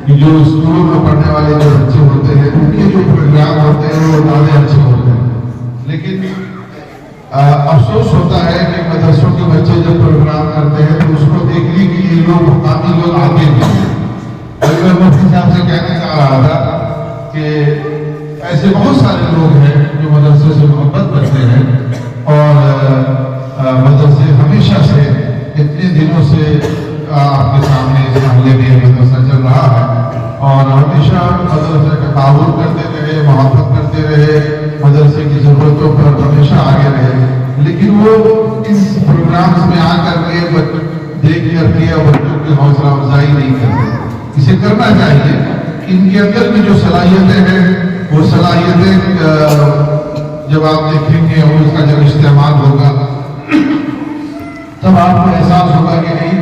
कि जो स्कूलों में पढ़ने वाले जो बच्चे होते हैं उनके जो प्रोग्राम होते हैं वो ज़्यादा अच्छे होते हैं, लेकिन अफसोस होता है कि मदरसों के बच्चे जब प्रोग्राम करते हैं तो उसको देखने के लिए लोग मुकामी लोग आते नहीं हैं। मैं मुफ्ती साहब से कहना चाह रहा था कि ऐसे बहुत सारे लोग हैं जो मदरसे से मोहब्बत करते हैं और मदरसे हमेशा से इतने दिनों से आपके सामने इस मामले में मदरसा चल रहा है और हमेशा मदरसे का ताउन करते रहे, मोहब्बत करते रहे, मदरसे की जरूरतों पर हमेशा आगे रहे, लेकिन वो इस प्रोग्राम्स में आकर के देख करके या बच्चों की हौसला अफजाई नहीं करते। इसे करना चाहिए। इनके अंदर की जो सलाहियतें हैं वो सलाहियतें जब आप देखेंगे और उसका जब इस्तेमाल होगा तब आपको एहसास होगा कि नहीं